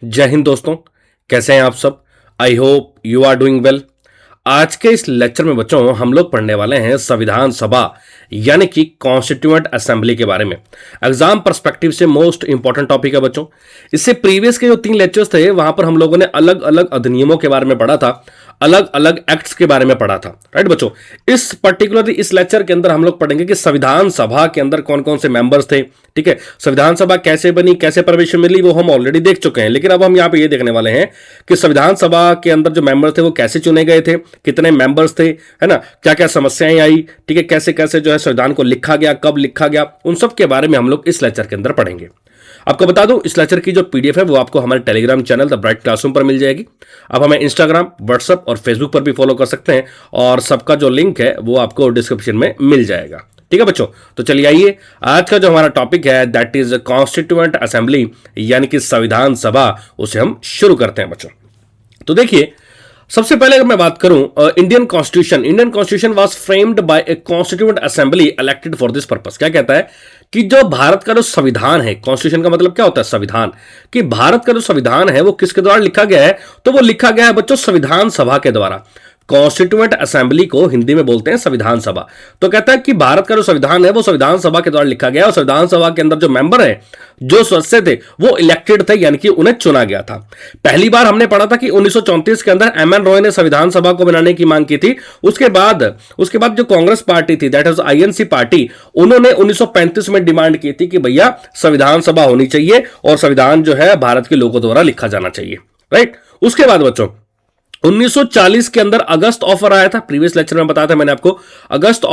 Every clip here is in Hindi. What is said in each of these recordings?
जय हिंद दोस्तों। कैसे हैं आप सब? I hope you are doing well. आज के इस लेक्चर में बच्चों हम लोग पढ़ने वाले हैं संविधान सभा यानी कि कॉन्स्टिट्यूएंट असेंबली के बारे में। एग्जाम पर्सपेक्टिव से मोस्ट इंपॉर्टेंट टॉपिक है बच्चों। इससे प्रीवियस के जो 3 लेक्चर्स थे वहां पर हम लोगों ने अलग अलग अधिनियमों के बारे में पढ़ा था, अलग अलग एक्ट्स के बारे में पढ़ा था, राइट बच्चों। इस पर्टिकुलरली इस लेक्चर के अंदर हम लोग पढ़ेंगे कि संविधान सभा के अंदर कौन कौन से मेंबर्स थे, ठीक है। संविधान सभा कैसे बनी, कैसे परमिशन मिली, वो हम ऑलरेडी देख चुके हैं। लेकिन अब हम यहां पे ये देखने वाले हैं कि संविधान सभा के अंदर जो मेंबर थे वो कैसे चुने गए थे, कितने मेंबर्स थे, है ना, क्या क्या समस्याएं आई, ठीक है, कैसे कैसे जो है संविधान को लिखा गया, कब लिखा गया, उन सब के बारे में हम लोग इस लेक्चर के अंदर पढ़ेंगे। आपको बता दूं इस लेक्चर की जो पीडीएफ है वो आपको हमारे Telegram channel the bright classroom पर मिल जाएगी। आप हमें इंस्टाग्राम, व्हाट्सएप और फेसबुक पर भी फॉलो कर सकते हैं और सबका जो लिंक है वो आपको डिस्क्रिप्शन में मिल जाएगा, ठीक है बच्चों। तो चलिए आइए, आज का जो हमारा टॉपिक है दैट इज कॉन्स्टिट्यूएंट असेंबली यानी कि संविधान सभा, उसे हम शुरू करते हैं बच्चों। तो देखिए, सबसे पहले अगर मैं बात करूं Indian constitution was framed bye A constituent assembly elected for this purpose. क्या कहता है कि जो भारत का जो संविधान है, कॉन्स्टिट्यूशन का मतलब क्या होता है? संविधान। कि भारत का जो संविधान है वो किसके द्वारा लिखा गया है? तो वो लिखा गया है बच्चों संविधान सभा के द्वारा। कॉन्स्टिट्यूएंट असेंबली को हिंदी में बोलते हैं संविधान सभा। तो कहता है कि भारत का जो संविधान है वो संविधान सभा के द्वारा लिखा गया और संविधान सभा के अंदर जो मेंबर है, जो सदस्य थे, वो इलेक्टेड थे यानी कि उन्हें चुना गया था। पहली बार हमने पढ़ा था कि 1934 के अंदर एम एन रॉय ने संविधान सभा को बनाने की मांग की थी। उसके बाद जो कांग्रेस पार्टी थी, दैट इज आईएनसी पार्टी, उन्होंने 1935 में डिमांड की थी कि भैया संविधान सभा होनी चाहिए और संविधान जो है भारत के लोगों द्वारा लिखा जाना चाहिए, राइट। उसके बाद बच्चों 1940 के अंदर अगस्त ऑफर आया था। प्रीवियस लेक्चर में बताया था मैंने आपको, अगस्त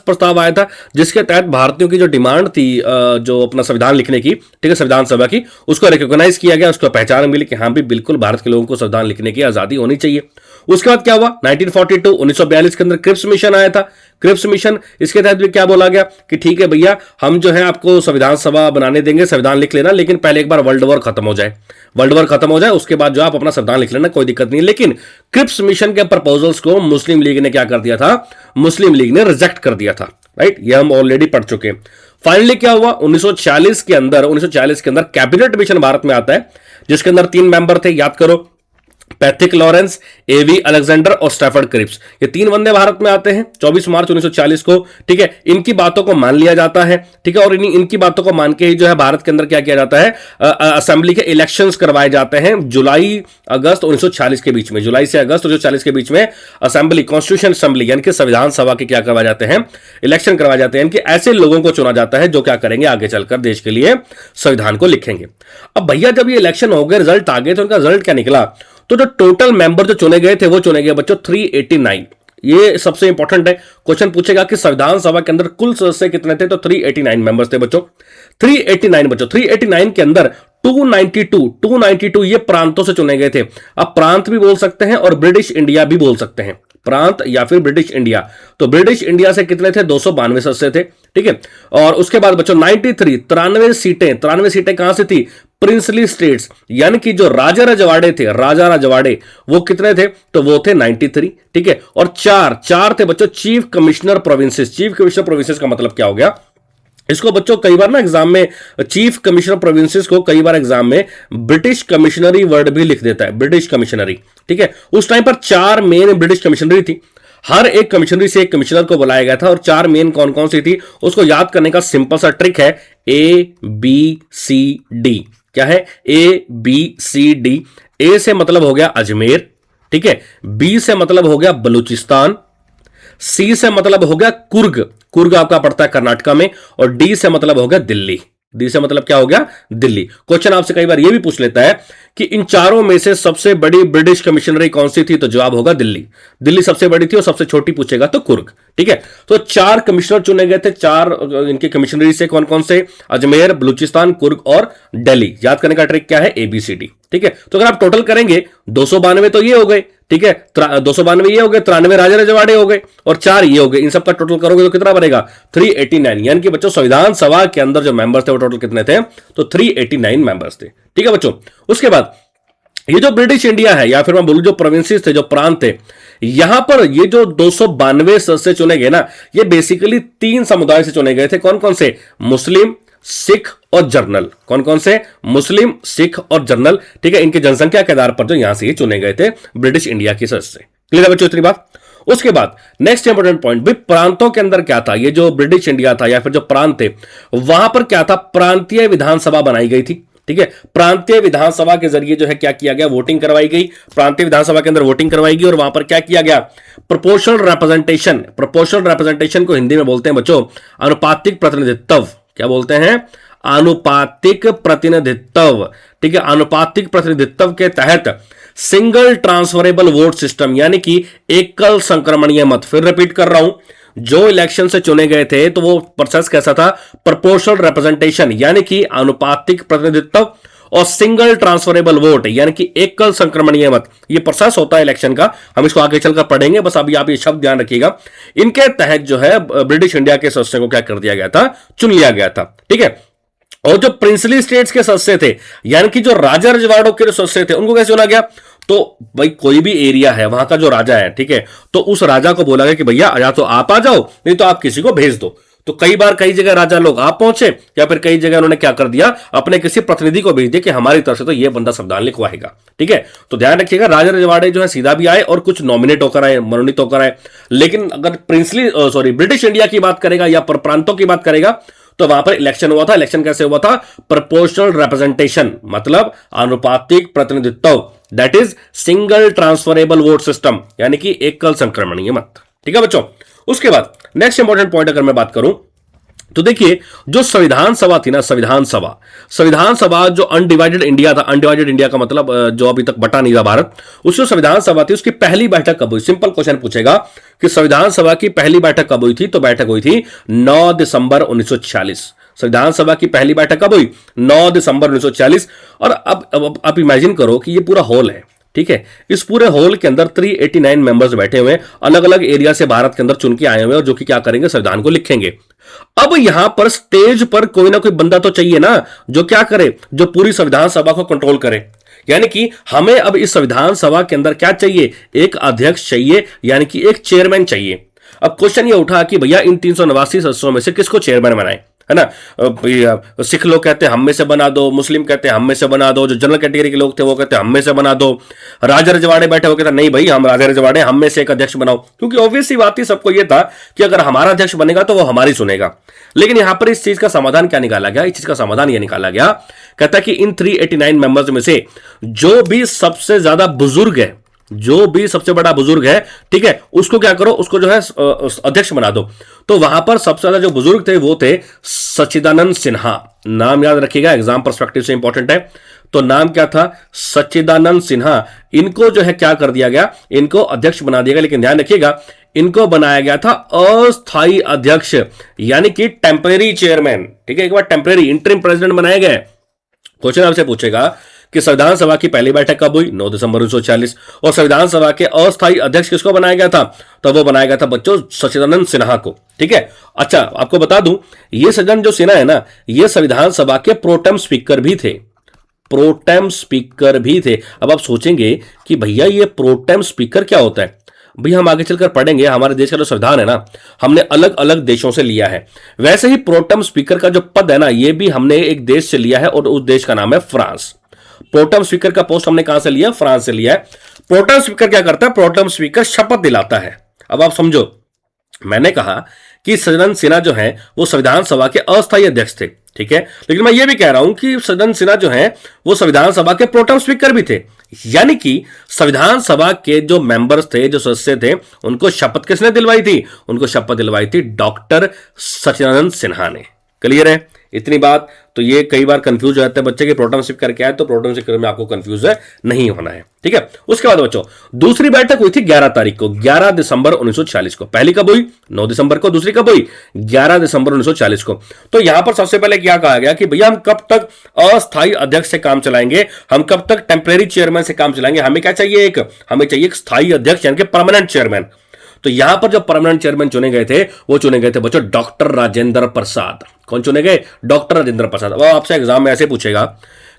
प्रस्ताव आया था जिसके तहत भारतीयों की जो डिमांड थी जो अपना संविधान लिखने की, ठीक है, संविधान सभा की, उसको रिकॉग्नाइज किया गया, उसको पहचान मिली कि हाँ भी बिल्कुल भारत के लोगों को संविधान लिखने की आजादी होनी चाहिए। उसके बाद क्या हुआ? 1942 के अंदर क्रिप्स मिशन आया था। क्रिप्स मिशन, इसके तहत भी क्या बोला गया कि ठीक है भैया हम जो है आपको संविधान सभा बनाने देंगे, संविधान लिख लेना, लेकिन पहले एक बार वर्ल्ड वॉर खत्म हो जाए, उसके बाद जो आप अपना संविधान लिख लेना, कोई दिक्कत नहीं। लेकिन क्रिप्स मिशन के प्रपोजल्स को मुस्लिम लीग ने क्या कर दिया था? मुस्लिम लीग ने रिजेक्ट कर दिया था, राइट। ये हम ऑलरेडी पढ़ चुके हैं। फाइनली क्या हुआ? 1940 के अंदर कैबिनेट मिशन भारत में आता है जिसके अंदर 3 मेंबर थे, याद करो, पैथिक लॉरेंस, एवी अलेक्जेंडर और स्टैफर्ड क्रिप्स। ये 3 बंदे भारत में आते हैं 24 मार्च 1940 को, ठीक है। इनकी बातों को मान लिया जाता है, ठीक है, और इनकी बातों को मान के ही जो है भारत के अंदर क्या किया जाता है? असेंबली के इलेक्शंस करवाए जाते हैं जुलाई से अगस्त 1940 के बीच में असेंबली, कॉन्स्टिट्यूशन असेंबली यानी कि संविधान सभा के क्या करवाए जाते हैं? इलेक्शन करवाए जाते हैं। इनके ऐसे लोगों को चुना जाता है जो क्या करेंगे? आगे चलकर देश के लिए संविधान को लिखेंगे। अब भैया जब ये इलेक्शन हो गए, रिजल्ट आ गए, तो उनका रिजल्ट क्या निकला? तो जो टोटल मेंबर जो चुने गए थे वो चुने गए बच्चों 389। ये सबसे इंपॉर्टेंट है, क्वेश्चन पूछेगा कि संविधान सभा के अंदर कुल सदस्य कितने थे? तो 389 मेंबर्स थे बच्चों। 389 के अंदर 292 ये प्रांतों से चुने गए थे। अब प्रांत भी बोल सकते हैं और ब्रिटिश इंडिया भी बोल सकते हैं, प्रांत या फिर ब्रिटिश इंडिया। तो ब्रिटिश इंडिया से कितने थे? 292 सदस्य थे, ठीक है। और उसके बाद बच्चों 93 सीटें कहां से थी? प्रिंसली स्टेट्स यानी कि जो राजा रजवाड़े वो कितने थे? तो वो थे 93, ठीक है। और चार थे बच्चों चीफ कमिश्नर प्रोविंसेस का मतलब क्या हो गया? इसको बच्चों कई बार ना एग्जाम में चीफ कमिश्नर प्रोविंसेस को कई बार एग्जाम में ब्रिटिश कमिश्नरी वर्ड भी लिख देता है, ब्रिटिश कमिश्नरी, ठीक है। उस टाइम पर 4 मेन ब्रिटिश कमिश्नरी थी। हर एक कमिश्नरी से एक कमिश्नर को बुलाया गया था और 4 मेन कौन कौन सी थी उसको याद करने का सिंपल सा ट्रिक है ABCD। क्या है? ABCD। ए से मतलब हो गया अजमेर, ठीक है। बी से मतलब हो गया बलूचिस्तान, सी से मतलब हो गया कुर्ग आपका पड़ता है कर्नाटका में, और डी से मतलब हो गया दिल्ली। डी से मतलब क्या हो गया? दिल्ली। क्वेश्चन आपसे कई बार यह भी पूछ लेता है कि इन चारों में से सबसे बड़ी ब्रिटिश कमिश्नरी कौन सी थी? तो जवाब होगा दिल्ली सबसे बड़ी थी और सबसे छोटी पूछेगा तो कुर्ग, ठीक है। तो 4 कमिश्नर चुने गए थे, 4 इनके कमिश्नरी से कौन कौन से? अजमेर, बलूचिस्तान, कुर्ग और दिल्ली। याद करने का ट्रिक क्या है? ABCD, ठीक है। तो अगर आप टोटल करेंगे 292 तो ये हो गए, ठीक है, 292 ये हो गए, 93 राजा रजवाड़े हो गए और 4 ये हो गए। इन सब का टोटल करोगे तो कितना बनेगा? 389। यानी कि बच्चों संविधान सभा के अंदर जो मेंबर्स थे वो टोटल कितने थे? तो 389 मेंबर्स थे, ठीक है बच्चों। उसके बाद ये जो ब्रिटिश इंडिया है या फिर मैं बोलूं जो प्रोविंसेस थे, जो प्रांत थे, यहां पर ये जो 292 सदस्य चुने गए ना, ये बेसिकली 3 समुदाय से चुने गए थे। कौन कौन से? मुस्लिम, सिख और जर्नल। कौन कौन से? मुस्लिम, सिख और जर्नल, ठीक है। इनकी जनसंख्या के आधार पर जो यहां से ये चुने गए थे ब्रिटिश इंडिया की सदस्य। क्लियर है बच्चों इतनी बात? उसके बाद नेक्स्ट इंपॉर्टेंट पॉइंट, भाई प्रांतों के अंदर क्या था? ये जो ब्रिटिश इंडिया था या फिर जो प्रांत थे वहां पर क्या था? प्रांतीय विधानसभा बनाई गई थी, ठीक है। प्रांतीय विधानसभा के जरिए जो है क्या किया गया? वोटिंग करवाई गई। प्रांतीय विधानसभा के अंदर वोटिंग करवाई गई और वहां पर क्या किया गया? Proportional representation. प्रोपोर्शनल रिप्रेजेंटेशन को हिंदी में बोलते हैं बच्चों अनुपातिक प्रतिनिधित्व। क्या बोलते हैं? अनुपातिक प्रतिनिधित्व, ठीक है। अनुपातिक प्रतिनिधित्व के तहत सिंगल ट्रांसफरेबल वोट सिस्टम, यानी कि एकल संक्रमणीय मत। फिर रिपीट कर रहा हूं, जो इलेक्शन से चुने गए थे तो वो प्रोसेस कैसा था? प्रोपोर्शनल रिप्रेजेंटेशन, यानी कि अनुपातिक प्रतिनिधित्व, और सिंगल ट्रांसफरेबल वोट, यानी कि एकल संक्रमणीय मत। ये प्रोसेस होता है इलेक्शन का, हम इसको आगे चलकर पढ़ेंगे, बस अभी आप ये शब्द ध्यान रखिएगा। इनके तहत जो है ब्रिटिश इंडिया के सदस्यों को क्या कर दिया गया था? चुन लिया गया था, ठीक है। और जो प्रिंसली स्टेट्स के सदस्य थे, यानी कि जो राजा रजवाड़ों के सदस्य थे, उनको कैसे चुना गया? तो भाई कोई भी एरिया है वहां का जो राजा है, ठीक है, तो उस राजा को बोला गया कि भैया या तो आप आ जाओ, नहीं तो आप किसी को भेज दो। तो कई बार कई जगह राजा लोग आप पहुंचे, या फिर कई जगह उन्होंने क्या कर दिया? अपने किसी प्रतिनिधि को भेज दिया कि हमारी तरफ से तो ये बंदा संविधान लिखवाएगा, ठीक है। तो ध्यान रखिएगा, राजा रजवाड़े जो है सीधा भी आए और कुछ नॉमिनेट होकर आए, मनोनीत होकर आए। लेकिन अगर ब्रिटिश इंडिया की बात करेगा या प्रांतों की बात करेगा तो वहां पर इलेक्शन हुआ था। इलेक्शन कैसे हुआ था? प्रोपोर्शनल रिप्रेजेंटेशन, मतलब अनुपातिक प्रतिनिधित्व, that is single transferable vote system, यानी कि एकल संक्रमणीय मत, ठीक है बच्चों। उसके बाद नेक्स्ट इंपॉर्टेंट पॉइंट अगर मैं बात करूं तो देखिए, जो संविधान सभा थी ना, संविधान सभा जो अनडिवाइडेड इंडिया था, अनडिवाइडेड इंडिया का मतलब जो अभी तक बटा नहीं था भारत, उसकी जो संविधान सभा थी उसकी पहली बैठक कब हुई? सिंपल क्वेश्चन पूछेगा कि संविधान सभा की पहली बैठक कब हुई थी, तो बैठक हुई थी 9 दिसंबर 1946। संविधान सभा की पहली बैठक कब हुई? 9 दिसंबर 1946। और अब आप इमेजिन करो कि ये पूरा हॉल है, ठीक है। इस पूरे हॉल के अंदर 389 मेंबर्स बैठे हुए हैं, अलग अलग एरिया से भारत के अंदर चुन के आए हुए हैं, और जो कि क्या करेंगे? संविधान को लिखेंगे। अब यहां पर स्टेज पर कोई ना कोई बंदा तो चाहिए ना, जो क्या करे? जो पूरी संविधान सभा को कंट्रोल करे। यानी कि हमें अब इस संविधान सभा के अंदर क्या चाहिए? एक अध्यक्ष चाहिए, यानी कि एक चेयरमैन चाहिए। अब क्वेश्चन ये उठा कि भैया इन 389 सदस्यों में से किसको चेयरमैन बनाए, है ना। सिख लोग कहते हैं हम में से बना दो, मुस्लिम कहते हैं हम में से बना दो, जो जनरल कैटेगरी के लोग थे वो कहते हैं हम में से बना दो, राजा रजवाड़े बैठे वो कहते नहीं भाई हम राजा रजवाड़े, हम में से एक अध्यक्ष बनाओ। क्योंकि ऑब्वियस सी बात ही सबको ये था कि अगर हमारा अध्यक्ष बनेगा तो वो हमारी सुनेगा। लेकिन यहां पर इस चीज का समाधान क्या निकाला गया? इस चीज का समाधान यह निकाला गया, कहता है कि इन 389 मेंबर्स में से जो भी सबसे ज्यादा बुजुर्ग है, जो भी सबसे बड़ा बुजुर्ग है, ठीक है, उसको क्या करो? उसको जो है अध्यक्ष बना दो। तो वहां पर सबसे ज्यादा जो बुजुर्ग थे वो थे सच्चिदानंद सिन्हा। नाम याद रखिएगा, एग्जाम पर्सपेक्टिव से इंपॉर्टेंट है। तो नाम क्या था? सच्चिदानंद सिन्हा। इनको जो है क्या कर दिया गया? इनको अध्यक्ष बना दिया गया। लेकिन ध्यान रखिएगा, इनको बनाया गया था अस्थायी अध्यक्ष, यानी कि टेम्परेरी चेयरमैन, ठीक है। एक बार टेम्परेरी इंटरिम प्रेसिडेंट बनाए गए। क्वेश्चन आपसे पूछेगा कि संविधान सभा की पहली बैठक कब हुई? 9 दिसंबर 1946। और संविधान सभा के अस्थायी अध्यक्ष किसको बनाया गया था? तो वो बनाया गया था बच्चों सच्चिदानंद सिन्हा को, ठीक है। अच्छा आपको बता दूं, ये सज्जन जो सिन्हा है ना, ये संविधान सभा के प्रोटेम स्पीकर भी थे, प्रोटेम स्पीकर भी थे। अब आप सोचेंगे कि भैया ये प्रोटेम स्पीकर क्या होता है? भैया हम आगे चलकर पढ़ेंगे, हमारे देश का जो संविधान है ना, हमने अलग अलग देशों से लिया है। वैसे ही प्रोटेम स्पीकर का जो पद है ना, ये भी हमने एक देश से लिया है, और उस देश का नाम है फ्रांस। प्रोटेम स्पीकर का पोस्ट हमने कहां से लिया? फ्रांस से लिया है। प्रोटेम स्पीकर क्या करता है? प्रोटेम स्पीकर शपथ दिलाता है। अब आप समझो, मैंने कहा कि सच्चिदानंद सिन्हा जो है वो संविधान सभा के अस्थायी अध्यक्ष थे, ठीक है। लेकिन मैं ये भी कह रहा हूं कि सच्चिदानंद सिन्हा जो है वो संविधान सभा के प्रोटेम स्पीकर भी थे। यानी कि संविधान सभा के जो मेंबर्स थे, जो सदस्य थे, उनको शपथ किसने दिलवाई थी? उनको शपथ दिलवाई थी डॉक्टर सच्चिदानंद सिन्हा ने। क्लियर है इतनी बात? तो ये कई बार कंफ्यूज हो जाते हैं बच्चे कि प्रोटेम स्पीकर क्या है, तो प्रोटेम स्पीकर में आपको कंफ्यूज नहीं होना है, ठीक है। उसके बाद बच्चों दूसरी बैठक हुई थी 11 तारीख को, 11 दिसंबर 1946 को। पहली कब हुई? 9 दिसंबर को। दूसरी कब हुई? 11 दिसंबर 1940 को। तो यहां पर सबसे पहले क्या कहा गया कि भैया हम कब तक अस्थायी अध्यक्ष से काम चलाएंगे, हम कब तक टेम्परेरी चेयरमैन से काम चलाएंगे? हमें क्या चाहिए? हमें चाहिए एक स्थायी अध्यक्ष, यानी कि परमानेंट चेयरमैन। तो यहां पर जो परमानेंट चेयरमैन चुने गए थे वो चुने गए थे बच्चों डॉक्टर राजेंद्र प्रसाद। कौन चुने गए? डॉक्टर राजेंद्र प्रसाद। अब आपसे एग्जाम में ऐसे पूछेगा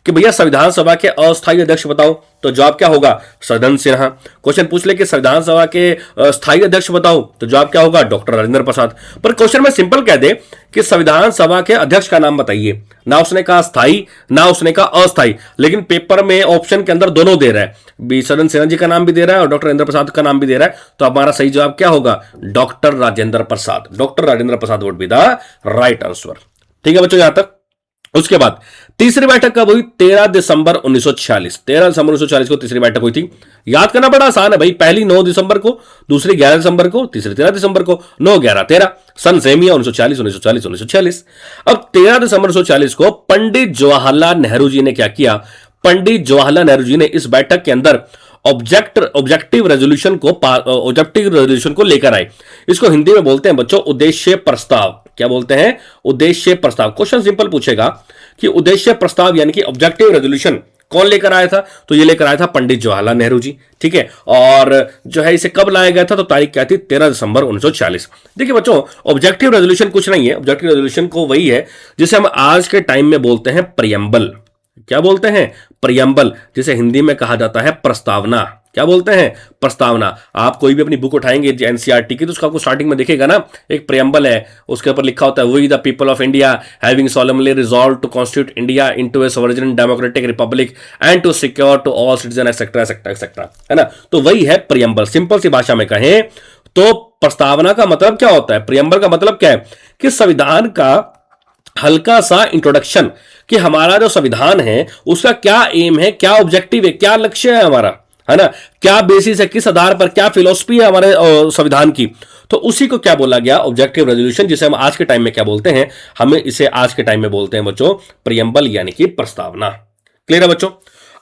कि भैया संविधान सभा के अस्थायी अध्यक्ष बताओ, तो जवाब क्या होगा? सदन सिन्हा। क्वेश्चन पूछ ले कि संविधान सभा के स्थायी अध्यक्ष बताओ, तो जवाब क्या होगा? डॉक्टर राजेंद्र प्रसाद। पर क्वेश्चन में सिंपल कह दे कि संविधान सभा के अध्यक्ष का नाम बताइए, ना उसने कहा स्थायी ना उसने कहा अस्थायी, लेकिन पेपर में ऑप्शन के अंदर दोनों दे रहा है, सदन सिन्हा जी का नाम भी दे रहा है और डॉक्टर राजेंद्र प्रसाद का नाम भी दे रहा है। तो हमारा सही जवाब क्या होगा? Doctor Rajendra Prasad. Doctor Rajendra Prasad would be the right answer. ठीक है बच्चों यहां तक। उसके बाद तीसरी बैठक कब हुई? 13 दिसंबर 1946। 13 दिसंबर 1946 को तीसरी बैठक हुई थी। याद करना बड़ा आसान है भाई, पहली 9 दिसंबर को, दूसरी 11 दिसंबर को, तीसरी 13 दिसंबर को। 9 11 13 सन सेम ही है, 1940 1940 1946। अब 13 दिसंबर 1946 को पंडित जवाहरलाल नेहरू जी ने क्या किया? पंडित जवाहरलाल नेहरू जी ने इस बैठक के अंदर ऑब्जेक्टिव रेजोल्यूशन को लेकर आए। इसको हिंदी में बोलते हैं बच्चों उद्देश्य प्रस्ताव। क्या बोलते हैं? उद्देश्य प्रस्ताव। क्वेश्चन सिंपल पूछेगा कि उद्देश्य प्रस्ताव यानी कि ऑब्जेक्टिव रेजोल्यूशन कौन लेकर आया था? तो ये लेकर आया था पंडित जवाहरलाल नेहरू जी। ठीक है, और जो है इसे कब लाया गया था? तो तारीख क्या थी? 13 दिसंबर 1946। देखिए बच्चों, ऑब्जेक्टिव रेजोल्यूशन कुछ नहीं है। ऑब्जेक्टिव रेजोल्यूशन को वही है जिसे हम आज के टाइम में बोलते हैं प्रियम्बल। क्या बोलते हैं? प्रियम्बल, जिसे हिंदी में कहा जाता है प्रस्तावना। क्या बोलते हैं? प्रस्तावना। आप कोई भी अपनी बुक उठाएंगे एनसीईआरटी की, तो उसका आपको स्टार्टिंग में दिखेगा ना, एक प्रियम्बल है, उसके ऊपर लिखा होता है we the people of India having solemnly resolve to constitute India into a sovereign democratic republic and to secure to all citizen etcetera etcetera etcetera, है ना। तो वही है प्रियम्बल। सिंपल सी भाषा में कहें तो प्रस्तावना का मतलब क्या होता है? प्रियम्बल का मतलब क्या है? कि संविधान का हल्का सा इंट्रोडक्शन कि हमारा जो संविधान है उसका क्या एम है, क्या ऑब्जेक्टिव है, क्या लक्ष्य है हमारा, है ना, क्या बेसिस है, किस आधार पर, क्या फिलॉसफी है हमारे संविधान की। तो उसी को क्या बोला गया? ऑब्जेक्टिव रेजोल्यूशन, जिसे हम आज के टाइम में क्या बोलते हैं? हमें इसे आज के टाइम में बोलते हैं बच्चों प्रियम्बल यानी कि प्रस्तावना। क्लियर है बच्चों?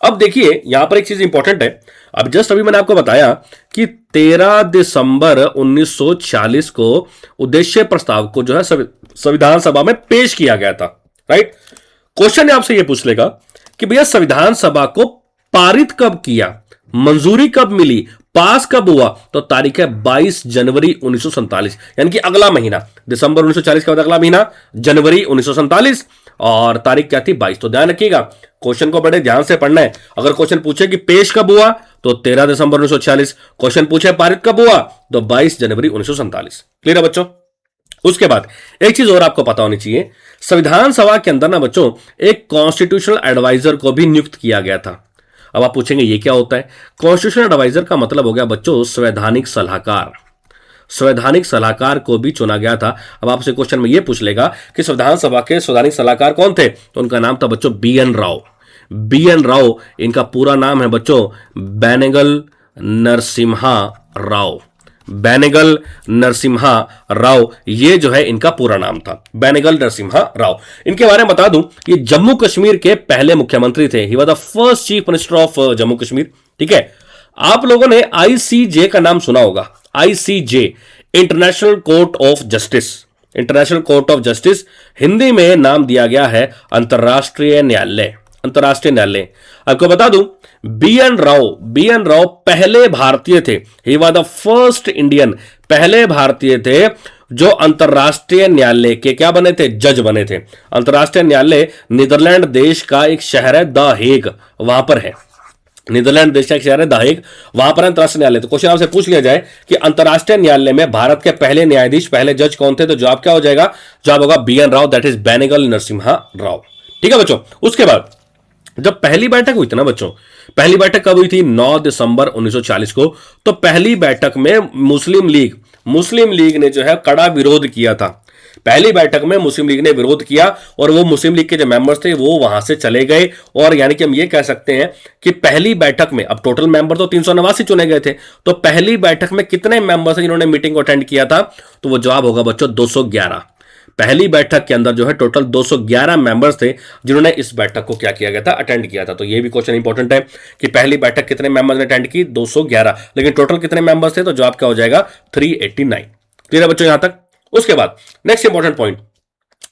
अब देखिए यहां पर एक चीज इंपॉर्टेंट है। अब जस्ट अभी मैंने आपको बताया कि 13 दिसंबर 1946 को उद्देश्य प्रस्ताव को जो है संविधान सभा में पेश किया गया था, राइट। क्वेश्चन आपसे यह पूछ लेगा कि भैया संविधान सभा को पारित कब किया, मंजूरी कब मिली, पास कब हुआ? तो तारीख है 22 जनवरी 1947, यानी कि अगला महीना। दिसंबर 1940 के बाद अगला महीना जनवरी 1947 और तारीख क्या थी? 22। तो ध्यान रखिएगा, क्वेश्चन को बड़े ध्यान से पढ़ना है। अगर क्वेश्चन पूछे कि पेश कब हुआ तो 13 दिसंबर 1946, क्वेश्चन पूछे पारित कब हुआ तो 22 जनवरी 1947। क्लियर है बच्चों? उसके बाद एक चीज और आपको पता होनी चाहिए, संविधान सभा के अंदर ना बच्चों एक कॉन्स्टिट्यूशनल एडवाइजर को भी नियुक्त किया गया था। अब आप पूछेंगे ये क्या होता है? कॉन्स्टिट्यूशनल एडवाइजर का मतलब हो गया बच्चों संवैधानिक सलाहकार। संवैधानिक सलाहकार को भी चुना गया था। अब आपसे क्वेश्चन में यह पूछ लेगा कि संविधान सभा के संवैधानिक सलाहकार कौन थे? तो उनका नाम था बच्चों BN राव। BN राव, इनका पूरा नाम है बच्चों बेनेगल नरसिम्हा राव। बेनेगल नरसिम्हा राव, ये जो है इनका पूरा नाम था, बेनेगल नरसिम्हा राव। इनके बारे में बता दूं, ये जम्मू कश्मीर के पहले मुख्यमंत्री थे। He was the first chief minister of Jammu Kashmir. ठीक है, आप लोगों ने ICJ का नाम सुना होगा। ICJ, international court of justice. International court of justice Hindi में नाम दिया गया है अंतरराष्ट्रीय न्यायालय। अंतरराष्ट्रीय न्यायालय। आपको बता दूं, BN राव पहले भारतीय थे। He was the first Indian, पहले भारतीय थे जो अंतरराष्ट्रीय न्यायालय के क्या बने थे? जज बने थे। अंतरराष्ट्रीय न्यायालय नीदरलैंड देश का एक शहर है, द हेग, वहां पर है। नीदरलैंड देश का एक शहर है द हेग, वहां पर अंतरराष्ट्रीय न्यायालय। तो क्वेश्चन आपसे पूछ लिया जाए कि अंतरराष्ट्रीय न्यायालय में भारत के पहले न्यायाधीश, पहले जज कौन थे? तो जवाब क्या हो जाएगा? जवाब होगा BN Rao, that is Benegal Narasimha Rao. ठीक है बच्चों? उसके बाद जब पहली बैठक हुई थी ना बच्चों, पहली बैठक कब हुई थी? 9 दिसंबर 1940 को। तो पहली बैठक में मुस्लिम लीग ने जो है कड़ा विरोध किया था। पहली बैठक में मुस्लिम लीग ने विरोध किया और वो मुस्लिम लीग के जो मेंबर्स थे वो वहां से चले गए। और यानी कि हम ये कह सकते हैं कि पहली बैठक में, अब टोटल मेंबर तो 389 चुने गए थे, तो पहली बैठक में कितने मेंबर्स हैं जिन्होंने मीटिंग को अटेंड किया था? तो वो जवाब होगा बच्चों 211। पहली बैठक के अंदर जो है टोटल 211 मेंबर्स थे जिन्होंने इस बैठक को क्या किया गया था? अटेंड किया था। तो ये भी क्वेश्चन इंपॉर्टेंट है कि पहली बैठक कितने मेंबर्स ने अटेंड की? 211, लेकिन टोटल कितने मेंबर्स थे? तो जवाब क्या हो जाएगा? 389। क्लियर है बच्चों यहां तक? उसके बाद नेक्स्ट इंपॉर्टेंट पॉइंट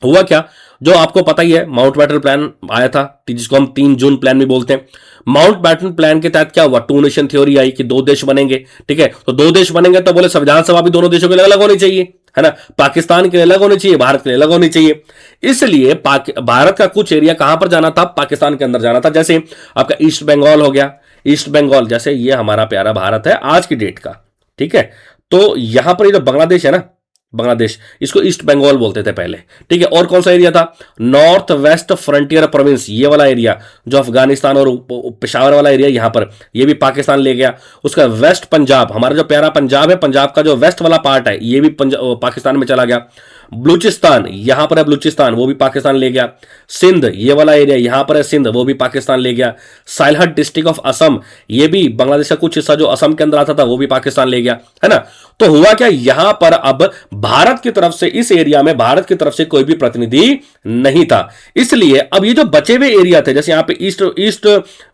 हुआ क्या, जो आपको पता ही है, माउंटबैटन प्लान आया था, जिसको हम 3 जून प्लान भी बोलते हैं। माउंटबैटन प्लान के तहत क्या हुआ? 2 नेशन थ्योरी आई कि 2 देश बनेंगे। ठीक है, तो 2 देश बनेंगे तो बोले संविधान सभा भी दोनों देशों के अलग अलग होनी चाहिए। है ना। पाकिस्तान के लिए अलग होनी चाहिए, भारत के लिए अलग होनी चाहिए। इसलिए भारत का कुछ एरिया कहां पर जाना था, पाकिस्तान के अंदर जाना था। जैसे आपका ईस्ट बंगाल हो गया, ईस्ट बंगाल जैसे ये हमारा प्यारा भारत है आज की डेट का, ठीक है। तो यहां पर ये जो बांग्लादेश है ना, बांग्लादेश, इसको ईस्ट बंगाल बोलते थे पहले, ठीक है। और कौन सा एरिया था, नॉर्थ वेस्ट फ्रंटियर प्रोविंस, ये वाला एरिया जो अफगानिस्तान और पेशावर वाला एरिया, यहां पर ये भी पाकिस्तान ले गया। उसका वेस्ट पंजाब, हमारा जो प्यारा पंजाब है, पंजाब का जो वेस्ट वाला पार्ट है ये भी पाकिस्तान में चला गया। बलूचिस्तान, यहां पर है बलूचिस्तान, वो भी पाकिस्तान ले गया। सिंध, ये वाला एरिया यहां पर है सिंध, वो भी पाकिस्तान ले गया। साइलहट डिस्ट्रिक्ट ऑफ असम, ये भी बांग्लादेश का कुछ हिस्सा जो असम के अंदर आता था वो भी पाकिस्तान ले गया, है ना। तो हुआ क्या, यहां पर अब भारत की तरफ से, इस एरिया में भारत की तरफ से कोई भी प्रतिनिधि नहीं था। इसलिए अब ये जो बचे हुए एरिया थे, जैसे यहां पे ईस्ट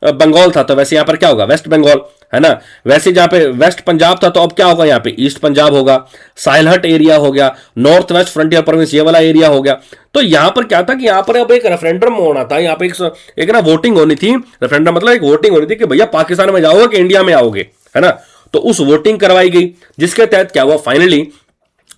बंगाल था, तो वैसे यहां पर क्या होगा, वेस्ट बंगाल, है ना। वैसे जहां पे वेस्ट पंजाब था, तो अब क्या होगा, यहां पे ईस्ट पंजाब होगा। साइलहट एरिया हो गया, नॉर्थ वेस्ट फ्रंटियर प्रोविंस, ये वाला एरिया हो गया। तो यहां पर क्या था कि यहां पर अब एक रेफरेंडम होना था, यहां पे एक ना वोटिंग होनी थी। रेफरेंडम मतलब एक वोटिंग होनी थी कि भैया पाकिस्तान में जाओगे कि इंडिया में आओगे, है ना। तो उस वोटिंग करवाई गई, जिसके तहत क्या हुआ, फाइनली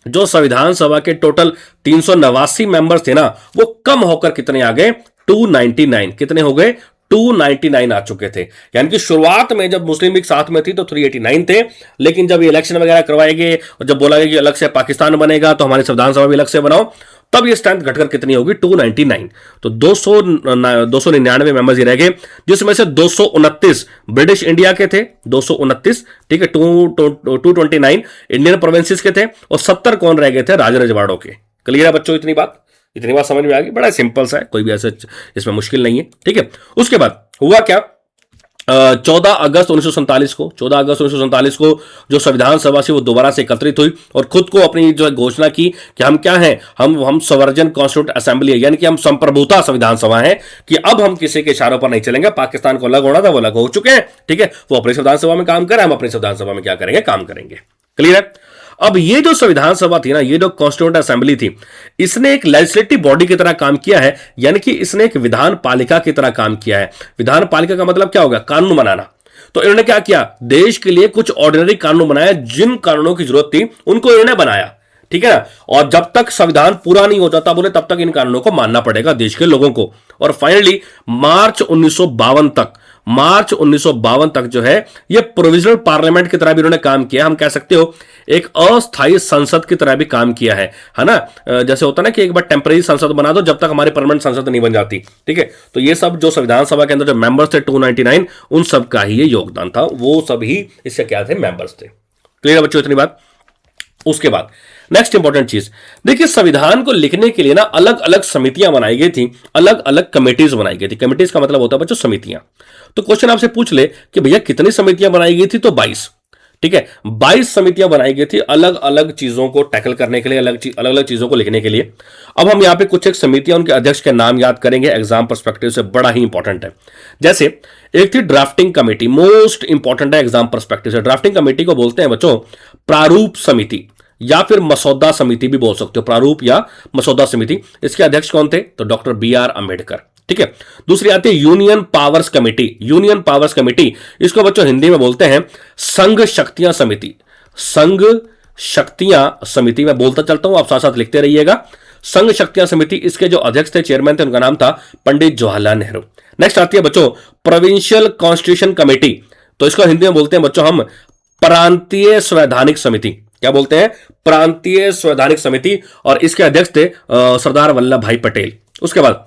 जो संविधान सभा के टोटल 389 मेंबर्स थे ना, वो कम होकर कितने आ गए, 299। कितने हो गए, 299 आ चुके थे। यानी कि शुरुआत में जब मुस्लिम लीग साथ में थी तो 389 थे, लेकिन जब ये इलेक्शन वगैरह करवाए गए और जब बोला गया कि अलग से पाकिस्तान बनेगा तो हमारी संविधान सभा भी अलग से बनाओ, तब ये स्ट्रेंथ घटकर कितनी होगी, 299। तो 299 मेंबर्स ही रह गए, जिसमें से 229 ब्रिटिश इंडिया के थे, 229, ठीक है। 229 इंडियन प्रोविंसेस के थे, और 70 कौन रह गए थे, राज रजवाड़ों के। क्लियर है बच्चों, इतनी बात समझ में आ गई। बड़ा सिंपल सा है, कोई भी ऐसे इसमें मुश्किल नहीं है, ठीक है। उसके बाद हुआ क्या, 14 अगस्त 1947 को जो संविधान सभा से वो दोबारा से एकत्रित हुई और खुद को अपनी जो घोषणा की कि हम क्या हैं, हम सवर्जन कॉन्स्टिट्यूट असेंबली है, यानी कि हम संप्रभुता संविधान सभा है, कि अब हम किसी के इशारों पर नहीं चलेंगे। पाकिस्तान को अलग होना था, वो अलग हो चुके हैं, ठीक है। वो अपनी संविधान सभा में काम कर रहे हैं, हम अपनी संविधान सभा में क्या करेंगे, काम करेंगे। क्लियर है। अब ये जो संविधान सभा थी ना, ये जो कॉन्स्टिट्यूएंट असेंबली थी, इसने एक लेजिस्लेटिव बॉडी की तरह काम किया है, यानी कि इसने एक विधान पालिका की तरह काम किया है। विधान पालिका का मतलब क्या होगा, कानून बनाना। तो इन्होंने क्या किया, देश के लिए कुछ ऑर्डिनरी कानून बनाया, जिन कानूनों की जरूरत थी उनको इन्होंने बनाया, ठीक है ना। और जब तक संविधान पूरा नहीं हो जाता, बोले तब तक इन कानूनों को मानना पड़ेगा देश के लोगों को। और फाइनली मार्च 1952 तक जो है ये प्रोविजनल पार्लियामेंट की तरह भी उन्होंने काम किया। हम कह सकते हो एक अस्थायी संसद की तरह भी काम किया है ना। जैसे होता ना कि एक बार टेम्परेरी संसद बना दो जब तक हमारी परमानेंट संसद नहीं बन जाती, ठीक है। तो ये सब जो संविधान सभा के अंदर जो मेंबर्स थे 299, उन सब का ही ये योगदान था, वो सभी इससे क्या थे, मेंबर्स थे। क्लियर बच्चों, इतनी बात। उसके बाद नेक्स्ट इंपॉर्टेंट चीज देखिए, संविधान को लिखने के लिए ना अलग अलग समितियां बनाई गई थी, अलग अलग कमेटीज बनाई गई थी। कमेटीज का मतलब होता है बच्चों समितियां। तो क्वेश्चन आपसे पूछ ले कि भैया कितनी समितियां बनाई गई थी, तो 22, ठीक है। 22 समितियां बनाई गई थी अलग अलग चीजों को टैकल करने के लिए, अलग अलग चीजों को लिखने के लिए। अब हम यहां पे कुछ एक समितियां, उनके अध्यक्ष के नाम याद करेंगे, एग्जाम पर्सपेक्टिव से बड़ा ही इंपॉर्टेंट है। जैसे एक थी ड्राफ्टिंग कमेटी, मोस्ट इंपॉर्टेंट है एग्जाम पर्सपेक्टिव से। ड्राफ्टिंग कमेटी को बोलते हैं बच्चों प्रारूप समिति, या फिर मसौदा समिति भी बोल सकते हो, प्रारूप या मसौदा समिति। इसके अध्यक्ष कौन थे, तो डॉक्टर BR अम्बेडकर, ठीक है। दूसरी आती है union powers committee. Union powers committee, इसको बच्चों हिंदी में बोलते हैं संघ शक्तियां समिति। संघ शक्तियां समिति मैं बोलता चलता हूं, आप साथ साथ लिखते रहिएगा। संघ शक्तियां समिति, इसके जो अध्यक्ष थे, चेयरमैन थे, उनका नाम था पंडित जवाहरलाल नेहरू। नेक्स्ट आती है बच्चों प्रोविंशियल कॉन्स्टिट्यूशन कमेटी, तो इसको हिंदी में बोलते हैं बच्चों हम प्रांतीय संवैधानिक समिति। क्या बोलते हैं, प्रांतीय संवैधानिक समिति, और इसके अध्यक्ष थे सरदार वल्लभ भाई पटेल। उसके बाद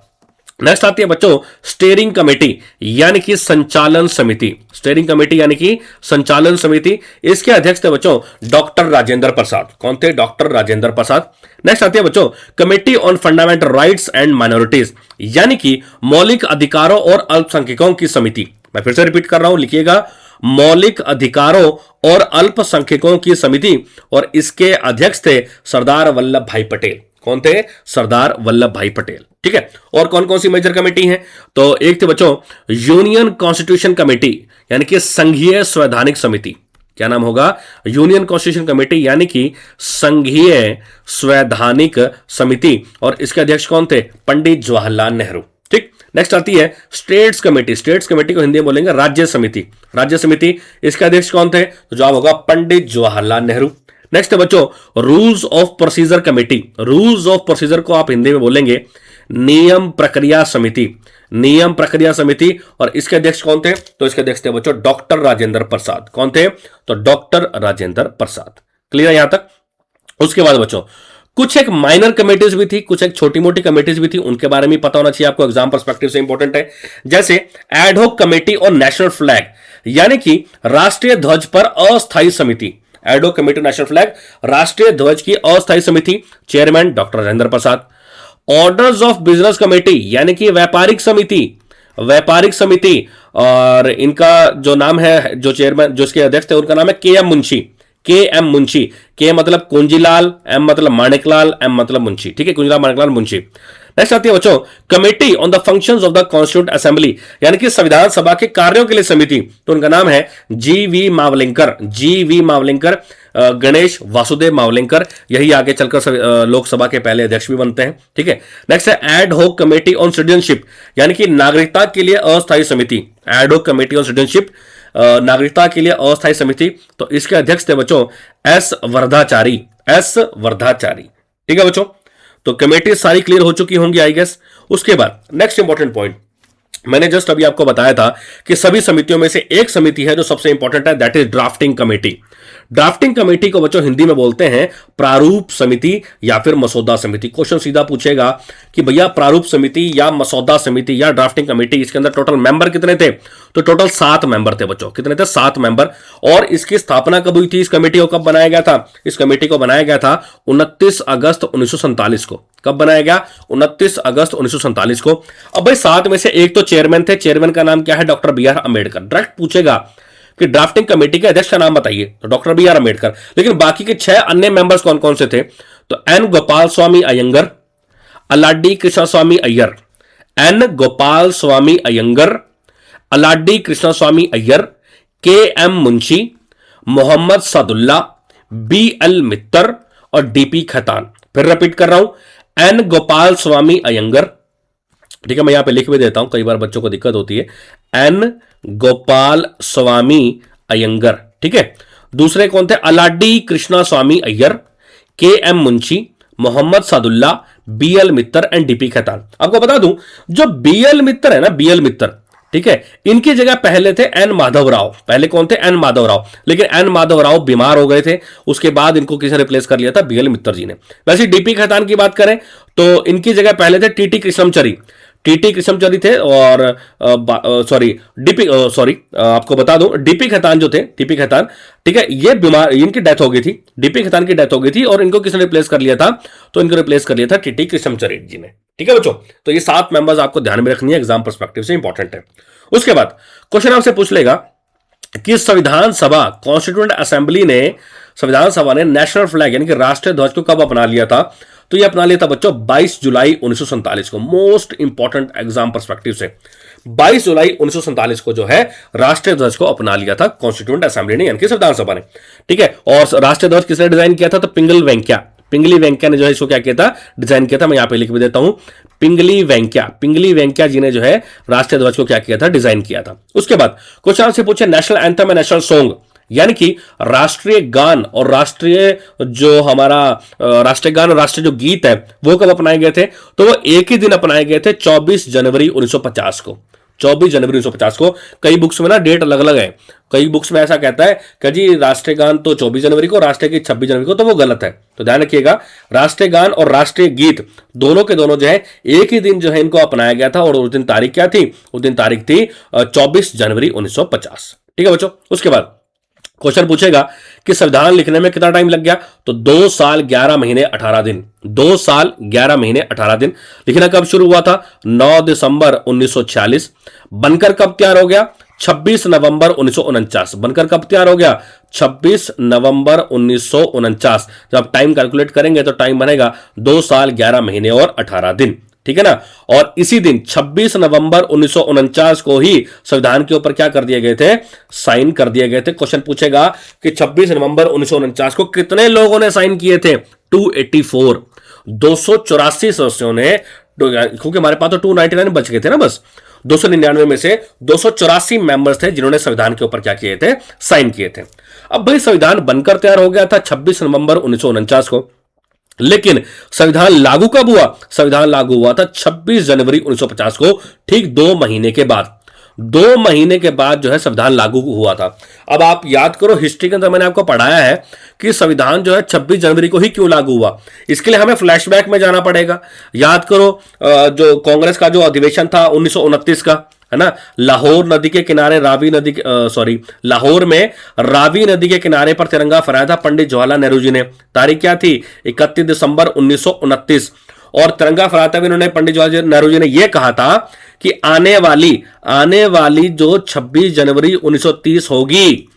नेक्स्ट आती है बच्चों स्टीयरिंग कमेटी, यानी कि संचालन समिति। स्टीयरिंग कमेटी यानी कि संचालन समिति, इसके अध्यक्ष थे बच्चों डॉक्टर राजेंद्र प्रसाद। कौन थे, डॉक्टर राजेंद्र प्रसाद। नेक्स्ट आती है बच्चों committee on fundamental rights and minorities, यानी कि मौलिक अधिकारों और अल्पसंख्यकों की समिति। मैं फिर से रिपीट कर रहा हूं, लिखिएगा, मौलिक अधिकारों और अल्पसंख्यकों की समिति, और इसके अध्यक्ष थे सरदार वल्लभ भाई पटेल। कौन थे, सरदार वल्लभ भाई पटेल, ठीक है। और कौन कौन सी मेजर कमेटी हैं, तो एक थे बच्चों यूनियन कॉन्स्टिट्यूशन कमेटी, यानी कि संघीय संवैधानिक समिति। क्या नाम होगा, यूनियन कॉन्स्टिट्यूशन कमेटी, यानी कि संघीय संवैधानिक समिति, और इसके अध्यक्ष कौन थे, पंडित जवाहरलाल नेहरू, ठीक। नेक्स्ट आती है स्टेट्स कमेटी। स्टेट्स कमेटी को हिंदी में बोलेंगे राज्य समिति। राज्य समिति, इसके अध्यक्ष कौन थे, तो जवाब होगा पंडित जवाहरलाल नेहरू। नेक्स्ट है बच्चों rules of procedure committee. Rules of procedure को आप हिंदी में बोलेंगे नियम प्रक्रिया समिति। नियम प्रक्रिया समिति। और इसके अध्यक्ष कौन थे? तो इसके अध्यक्ष थे बच्चों डॉक्टर राजेंद्र प्रसाद। कौन थे? तो डॉक्टर राजेंद्र प्रसाद। क्लियर है यहां तक? उसके बाद बच्चों कुछ एक माइनर कमेटीज भी थी, कुछ एक छोटी मोटी कमेटीज भी थी, उनके बारे में पता होना चाहिए आपको, एग्जाम पर्सपेक्टिव से इंपॉर्टेंट है। जैसे ad hoc committee on national flag, यानी कि राष्ट्रीय ध्वज पर अस्थायी समिति। एडहॉक कमेटी नेशनल फ्लैग, राष्ट्रीय ध्वज की अस्थायी समिति, chairman doctor Rajendra Prasad. Orders of business committee, यानी कि व्यापारिक समिति, व्यापारिक समिति, और इनका जो नाम है, जो चेयरमैन, जो इसके अध्यक्ष थे, उनका नाम है के एम मुंशी। के एम मुंशी, के मतलब कुंजीलाल, एम मतलब माणिकलाल, एम मतलब मुंशी। ठीक है, कुंजीलाल माणिकलाल मुंशी। नेक्स्ट आती है बच्चों committee on the functions of the constituent assembly, यानी कि संविधान सभा के कार्यों के लिए समिति। तो उनका नाम है G V Mavalankar. G V Mavalankar, Ganesh Vasudev Mavalankar, यही आगे चलकर लोकसभा के पहले अध्यक्ष भी बनते हैं। ठीक है। नेक्स्ट है ad hoc committee on citizenship, यानी कि नागरिकता के लिए अस्थायी समिति। Ad hoc committee on citizenship, नागरिकता के लिए अस्थायी समिति। तो इसके अध्यक्ष थे बच्चों एस वर्धाचारी। एस वर्धाचारी। ठीक है बच्चों, तो कमेटी सारी क्लियर हो चुकी होंगी आई गेस। उसके बाद नेक्स्ट इंपॉर्टेंट पॉइंट, मैंने जस्ट अभी आपको बताया था कि सभी समितियों में से एक समिति है जो सबसे इंपॉर्टेंट है, that is drafting committee. Drafting committee को बच्चों हिंदी में बोलते हैं प्रारूप समिति या फिर मसौदा समिति। क्वेश्चन सीधा पूछेगा कि भैया प्रारूप समिति या मसौदा समिति या ड्राफ्टिंग कमेटी, इसके अंदर टोटल मेंबर कितने थे? तो टोटल 7 मेंबर थे बच्चों। कितने थे? 7 मेंबर। और इसकी स्थापना कब हुई थी? इस कमेटी को कब बनाया गया था? इस कमेटी को बनाया गया था 29 अगस्त 1947 को। कब बनाया गया? 29 अगस्त 1947 को। अब भाई 7 में से एक तो चेयरमैन थे, चेयरमैन का नाम क्या है? Doctor B R Ambedkar. Direct पूछेगा कि ड्राफ्टिंग कमेटी के अध्यक्ष का नाम बताइए, तो डॉक्टर बी आर अम्बेडकर। लेकिन बाकी के 6 अन्य मेंबर्स कौन कौन से थे? तो N Gopalaswami Ayyangar, Alladi Krishnaswamy Iyer, N Gopalaswami Ayyangar, Alladi Krishnaswamy Iyer, K M Munshi, Mohammad Saadulla, B L Mitter और डीपी खैतान। फिर रिपीट कर रहा हूं, एन गोपाल स्वामी अयंगर। ठीक है, मैं यहां पे लिख भी देता हूं, कई बार बच्चों को दिक्कत होती है। N Gopalaswami Iyengar. ठीक है। दूसरे कौन थे? Aladi Krishna Swami Iyer, K M Munshi, Mohammad Saadulla, B L Mitter and D P Khaitan. आपको बता दूं, जो बी एल मित्तर है ना, बी एल मित्तर, ठीक है, इनकी जगह पहले थे एन माधव राव। पहले कौन थे? एन माधव राव। लेकिन एन माधव राव बीमार हो गए थे, उसके बाद इनको किसी ने रिप्लेस कर लिया था? बी एल मित्तर जी ने। वैसे डीपी खैतान की बात करें तो इनकी जगह पहले थे टीटी कृष्णमचरी। टीटी कृष्णमचरी थे, और आपको बता दूं डीपी खैतान जो थे, डीपी खैतान, ठीक है, ये बीमार, इनकी डेथ हो गई थी, डीपी खैतान की डेथ हो गई थी, और इनको किसने रिप्लेस कर लिया था? तो इनको रिप्लेस कर लिया था टीटी कृष्णमचरी जी ने। ठीक है बच्चों, तो ये 7 मेंबर्स आपको ध्यान में रखनी है, एग्जाम पर्सपेक्टिव से इंपॉर्टेंट है। उसके बाद क्वेश्चन आपसे पूछ लेगा कि संविधान सभा, कॉन्स्टिट्यूएंट असेंबली ने, संविधान सभा ने नेशनल फ्लैग यानी कि राष्ट्रीय ध्वज को कब अपना लिया था? तो ये अपना लिया था बच्चों 22 जुलाई 1947 को। मोस्ट इंपॉर्टेंट एग्जाम पर्सपेक्टिव से 22 जुलाई 1947 को जो है राष्ट्रीय ध्वज को अपना लिया था कॉन्स्टिट्यूएंट असेंबली ने, यानी कि संविधान सभा ने। ठीक है। और राष्ट्रीय ध्वज किसने डिजाइन किया था? तो पिंगली वेंकैया ने जो है इसको क्या किया था? डिजाइन किया था। मैं यहां पे लिख भी देता हूं, पिंगली वेंकैया जी ने जो है राष्ट्रीय ध्वज को क्या किया था? डिजाइन किया था। उसके बाद क्वेश्चन से पूछे national anthem and national song, यानी कि राष्ट्रीय गान और राष्ट्रीय जो हमारा राष्ट्रीय गान और राष्ट्रीय जो गीत है वो कब अपनाए गए थे? तो वो एक ही दिन अपनाए गए थे, 24 जनवरी 1950 को। 24 जनवरी 1950 को। कई बुक्स में ना डेट अलग अलग है, कई बुक्स में ऐसा कहता है कि जी राष्ट्रीय गान तो 24 जनवरी को, राष्ट्रीय गीत 26 जनवरी को, तो वो गलत है। तो ध्यान रखिएगा, राष्ट्रीय गान और राष्ट्रीय गीत दोनों के दोनों जो है एक ही दिन जो है इनको अपनाया गया था, और उस दिन तारीख क्या थी? उस दिन तारीख थी 24 जनवरी 1950। ठीक है बच्चों। उसके बाद क्वेश्चन पूछेगा कि संविधान लिखने में कितना टाइम लग गया? तो 2 साल 11 महीने 18 दिन। 2 साल 11 महीने 18 दिन। लिखना कब शुरू हुआ था? 9 दिसंबर 1946। बनकर कब तैयार हो गया? 26 नवंबर 1949। बनकर कब तैयार हो गया? 26 नवंबर 1949। जब टाइम कैलकुलेट करेंगे तो टाइम बनेगा 2 साल 11 महीने और 18 दिन। ठीक है ना। और इसी दिन 26 नवंबर 1949 को ही संविधान के ऊपर क्या कर दिए गए थे? साइन कर दिए गए थे। क्वेश्चन पूछेगा कि 26 नवंबर 1949 को कितने लोगों ने साइन किए थे? 284 सदस्यों ने, क्योंकि हमारे पास तो 299 बच गए थे ना बस, 299 में से 284 मेंबर्स थे जिन्होंने संविधान के ऊपर क्या किए थे, साइन किए थे। अब भाई संविधान बनकर तैयार हो गया था 26 नवंबर 1949 को, लेकिन संविधान लागू कब हुआ? संविधान लागू हुआ था 26 जनवरी 1950 को, ठीक 2 महीने के बाद। 2 महीने के बाद जो है संविधान लागू हुआ था। अब आप याद करो, हिस्ट्री के अंदर मैंने आपको पढ़ाया है कि संविधान जो है 26 जनवरी को ही क्यों लागू हुआ। इसके लिए हमें फ्लैशबैक में जाना पड़ेगा। याद करो जो कांग्रेस का जो अधिवेशन था 1929 का, है ना, लाहौर नदी के किनारे लाहौर में रावी नदी के किनारे पर तिरंगा फहराया था पंडित जवाहरलाल नेहरू जी ने। तारीख क्या थी? 31 दिसंबर 1929। और तिरंगा फहराते हुए उन्होंने पंडित जवाहरलाल नेहरू जी ने यह कहा था कि आने वाली जो 26 जनवरी 1930 होगी,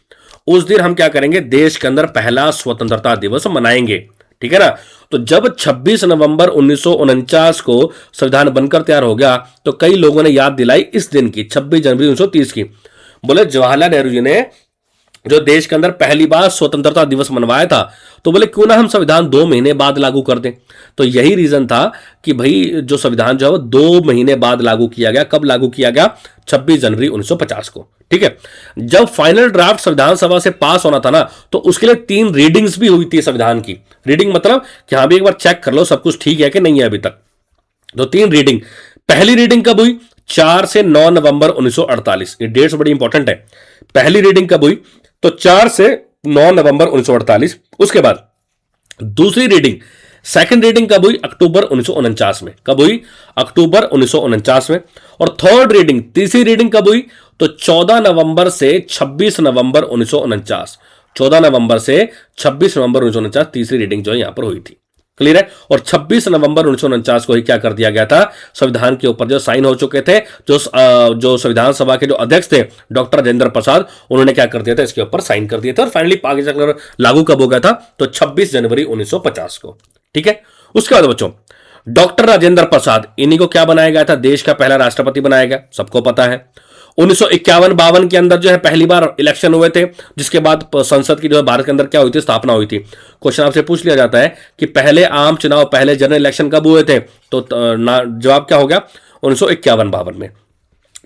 उस दिन हम क्या करेंगे, देश के अंदर पहला स्वतंत्रता दिवस मनाएंगे। ठीक है ना। तो जब 26 नवंबर 1949 को संविधान बनकर तैयार हो गया तो कई लोगों ने याद दिलाई इस दिन की, 26 जनवरी 1930 की। बोले जवाहरलाल नेहरू जी ने जो देश के अंदर पहली बार स्वतंत्रता दिवस मनवाया था, तो बोले क्यों ना हम संविधान 2 महीने बाद लागू कर दें। तो यही रीजन था कि भाई जो संविधान जो है वो 2 महीने बाद लागू किया गया। कब लागू किया गया? 26 जनवरी 1950 को। ठीक है। जब फाइनल ड्राफ्ट संविधान सभा से पास होना था ना, तो उसके लिए 3 रीडिंग्स भी हुई थी संविधान की। रीडिंग मतलब कि हाँ भी एक बार चेक कर लो सब कुछ ठीक है कि नहीं है अभी तक। तो 3 रीडिंग। पहली रीडिंग कब हुई? 4 से 9 नवंबर 1948। ये डेट्स बड़ी इंपॉर्टेंट है। पहली रीडिंग कब हुई? तो 4 से 9 नवंबर 1948। उसके बाद दूसरी रीडिंग, सेकंड रीडिंग कब हुई? अक्टूबर 1949 में। कब हुई? अक्टूबर 1949 में। और थर्ड रीडिंग, तीसरी रीडिंग कब हुई? तो 14 नवंबर से 26 नवंबर 1949। 14 नवंबर से 26 नवंबर 1949 तीसरी रीडिंग जो है यहां पर हुई थी। क्लियर है। और 26 नवंबर 1949 को ही क्या कर दिया गया था, संविधान के ऊपर जो साइन हो चुके थे, जो संविधान सभा के जो अध्यक्ष थे डॉक्टर राजेंद्र प्रसाद, उन्होंने क्या कर दिया था, इसके ऊपर साइन कर दिए थे। और फाइनली आगे जाकर लागू कब हो गया था? तो 26 जनवरी 1950 को। ठीक है। उसके बाद बच्चों डॉक्टर राजेंद्र प्रसाद, इन्हीं को क्या बनाया गया था? देश का पहला राष्ट्रपति बनाया गया, सबको पता है। 1951-52 के अंदर जो है पहली बार इलेक्शन हुए थे, जिसके बाद संसद की जो है भारत के अंदर क्या हुई थी, स्थापना हुई थी। क्वेश्चन आपसे पूछ लिया जाता है कि पहले आम चुनाव, पहले जनरल इलेक्शन कब हुए थे? तो जवाब क्या हो गया? 1951-52 में।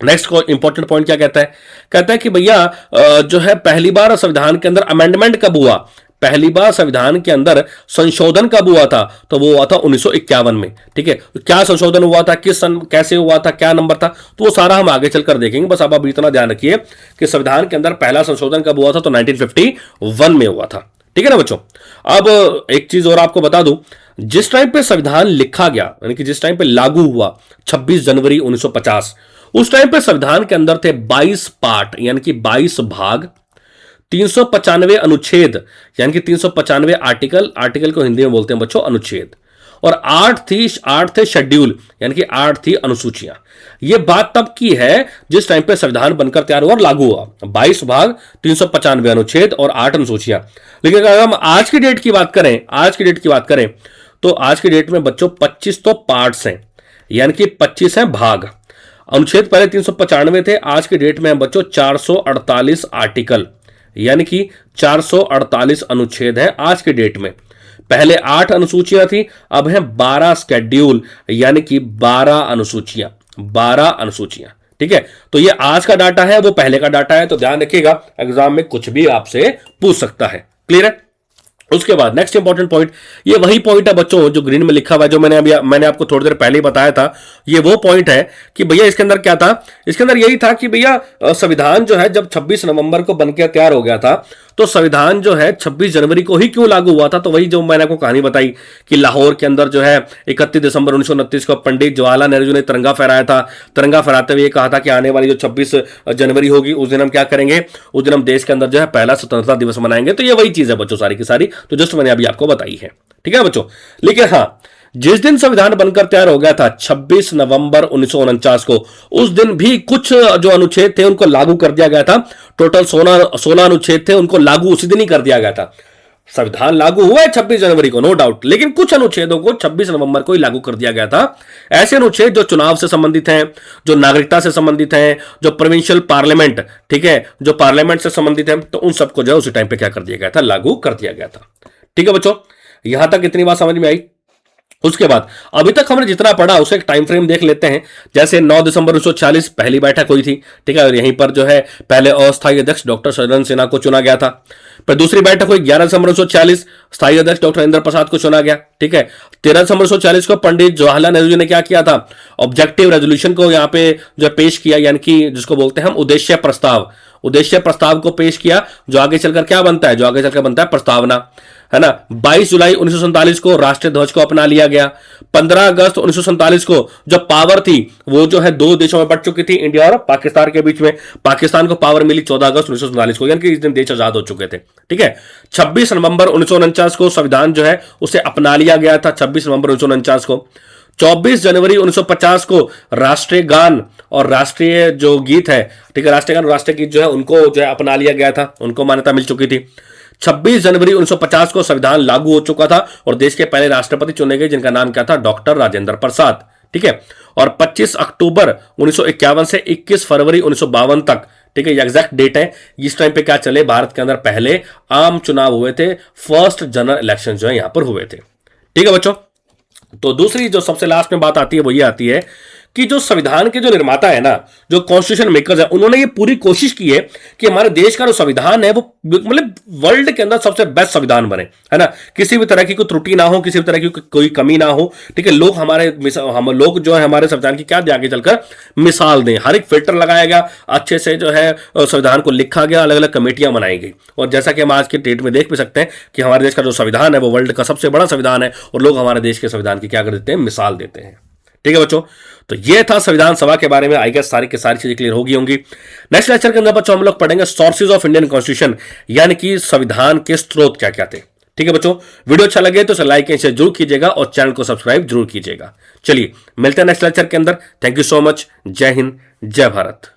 नेक्स्ट को इंपॉर्टेंट पॉइंट क्या कहता है? कहता है कि भैया जो है पहली बार संविधान के अंदर अमेंडमेंट कब हुआ? पहली बार संविधान के अंदर संशोधन कब हुआ था? तो वो हुआ था 1951 में। ठीक है। तो क्या संशोधन हुआ था, किस सन, कैसे हुआ था, क्या नंबर था, तो वो सारा हम आगे चलकर देखेंगे। बस अब इतना ध्यान रखिए कि संविधान के अंदर पहला संशोधन कब हुआ था? तो 1951 में हुआ था। ठीक है ना बच्चों। अब एक चीज और आपको बता दूं, जिस टाइम पे संविधान लिखा गया, यानी कि जिस टाइम पे लागू हुआ 26 जनवरी 1950, उस टाइम पे संविधान के अंदर थे 22 पार्ट, यानी कि 22 भाग, 395 अनुच्छेद, यानी कि 395 आर्टिकल को हिंदी में बोलते हैं बच्चों अनुच्छेद, और 8 थे शेड्यूल, यानी कि 8 थी अनुसूचियां। यह बात तब की है जिस टाइम पे संविधान बनकर तैयार हुआ और लागू हुआ। 22 भाग, 395 अनुच्छेद और 8 अनुसूचियां। लेकिन अगर हम आज की डेट की बात करें, तो आज की डेट में बच्चों 25 तो पार्ट्स हैं, यानी कि 25 हैं भाग। अनुच्छेद पहले 395 थे, आज की डेट में बच्चों 448 आर्टिकल, यानी कि 448 अनुच्छेद हैं आज के डेट में। पहले 8 अनुसूचियां थी, अब हैं 12 स्केड्यूल, यानी कि 12 अनुसूचियां। ठीक है। तो ये आज का डाटा है, वो पहले का डाटा है, तो ध्यान रखिएगा एग्जाम में कुछ भी आपसे पूछ सकता है। क्लियर है। उसके बाद नेक्स्ट इंपॉर्टेंट पॉइंट, ये वही पॉइंट है बच्चों जो ग्रीन में लिखा हुआ है, जो मैंने आपको थोड़ी देर पहले ही बताया था। ये वो पॉइंट है कि भैया इसके अंदर क्या था? इसके अंदर यही था कि भैया संविधान जो है जब 26 नवंबर को बनकर तैयार हो गया था, तो संविधान जो है 26 जनवरी को ही क्यों लागू हुआ था? तो वही जो मैंने आपको कहानी बताई कि लाहौर के अंदर जो है 31 दिसंबर 1929 को पंडित जवाहरलाल नेहरू जी ने तिरंगा फहराया था। तिरंगा फहराते हुए कहा था कि आने वाली जो 26 जनवरी होगी उस दिन हम क्या करेंगे, उस दिन हम देश के अंदर जो है पहला स्वतंत्रता दिवस मनाएंगे। तो ये वही चीज है बच्चों सारी की सारी, तो जस्ट मैंने अभी आपको बताई है। ठीक है बच्चों। लेकिन हाँ, जिस दिन संविधान बनकर तैयार हो गया था 26 नवंबर 1949 को, उस दिन भी कुछ जो अनुच्छेद थे उनको लागू कर दिया गया था। टोटल 16 अनुच्छेद थे, उनको लागू उसी दिन ही कर दिया गया था। संविधान लागू हुआ है 26 जनवरी को, नो डाउट, लेकिन कुछ अनुच्छेदों को 26 नवंबर को ही लागू कर दिया गया था। ऐसे अनुच्छेद जो चुनाव से संबंधित हैं, जो नागरिकता से संबंधित हैं, जो प्रोविंशियल पार्लियामेंट, ठीक है, जो पार्लियामेंट से संबंधित है, तो उन सबको जो है उसी टाइम पे क्या कर दिया गया था, लागू कर दिया गया था। ठीक है बच्चों, यहां तक इतनी बात समझ में आई। उसके बाद अभी तक हमने जितना पढ़ा उसका एक टाइम फ्रेम देख लेते हैं। जैसे 9 दिसंबर 1940 पहली बैठक हुई थी, ठीक है, और यहीं पर जो है पहले अस्थायी अध्यक्ष डॉक्टर सज्जनन सिन्हा को चुना गया था। फिर दूसरी बैठक हुई 11 दिसंबर 1940, स्थायी अध्यक्ष डॉक्टर इंद्र प्रसाद को चुना गया, ठीक है। 13 दिसंबर 1940 को पंडित जवाहरलाल नेहरू जी ने क्या किया था, ऑब्जेक्टिव रेजोल्यूशन को यहाँ पे जो पेश किया, यानी कि जिसको बोलते हैं हम उद्देश्य प्रस्ताव, उद्देश्य प्रस्ताव को पेश किया, जो आगे चलकर क्या बनता है, जो आगे चलकर बनता है प्रस्तावना, है ना। 22 जुलाई 1947 को राष्ट्रीय ध्वज को अपना लिया गया। 15 अगस्त 1947 को जो पावर थी वो जो है दो देशों में बंट चुकी थी, इंडिया और पाकिस्तान के बीच में। पाकिस्तान को पावर मिली 14 अगस्त 1947 को, यानी कि इस दिन देश आजाद हो चुके थे, ठीक है। 26 नवंबर 1949 को संविधान जो है उसे अपना लिया गया था, 26 नवंबर 1949 को। 24 जनवरी 1950 को राष्ट्रीय गान और राष्ट्रीय जो गीत है, ठीक है, राष्ट्रीय गान और राष्ट्रीय गीत जो है उनको जो है अपना लिया गया था, उनको मान्यता मिल चुकी थी। 26 जनवरी 1950 को संविधान लागू हो चुका था और देश के पहले राष्ट्रपति चुने गए, जिनका नाम क्या था, डॉक्टर राजेंद्र प्रसाद, ठीक है। और 25 अक्टूबर 1951 से 21 फरवरी 1952 तक, ठीक है, एग्जैक्ट डेट है। इस टाइम पे क्या चले, भारत के अंदर पहले आम चुनाव हुए थे, फर्स्ट जनरल इलेक्शन जो है यहां पर हुए थे, ठीक है बच्चों। तो दूसरी जो सबसे लास्ट में बात आती है वो ये आती है कि जो संविधान के जो निर्माता है ना, जो कॉन्स्टिट्यूशन मेकर्स है, उन्होंने ये पूरी कोशिश की है कि हमारे देश का जो संविधान है वो मतलब वर्ल्ड के अंदर सबसे बेस्ट संविधान बने, है ना। किसी भी तरह की कोई त्रुटि ना हो, किसी भी तरह की कोई कमी ना हो, ठीक है। लोग हम लोग जो है हमारे संविधान की क्या आगे चलकर मिसाल दें। हर एक फिल्टर लगाया गया, अच्छे से जो है संविधान को लिखा गया, अलग अलग कमेटियां बनाई गई। और जैसा कि हम आज के डेट में देख भी सकते हैं कि हमारे देश का जो संविधान है वो वर्ल्ड का सबसे बड़ा संविधान है और लोग हमारे देश के संविधान की क्या कर देते हैं, मिसाल देते हैं, ठीक है बच्चों। तो ये था संविधान सभा के बारे में। आई गेस सारी की सारी चीजें क्लियर होगी होंगी। नेक्स्ट लेक्चर के अंदर बच्चों हम लोग पढ़ेंगे सोर्सेज ऑफ इंडियन कॉन्स्टिट्यूशन, यानी कि संविधान के स्रोत क्या क्या थे, ठीक है बच्चों। वीडियो अच्छा लगे तो लाइक एंड शेयर जरूर कीजिएगा और चैनल को सब्सक्राइब जरूर कीजिएगा। चलिए मिलते हैं नेक्स्ट लेक्चर के अंदर। Thank you so much. जय हिंद, जय भारत।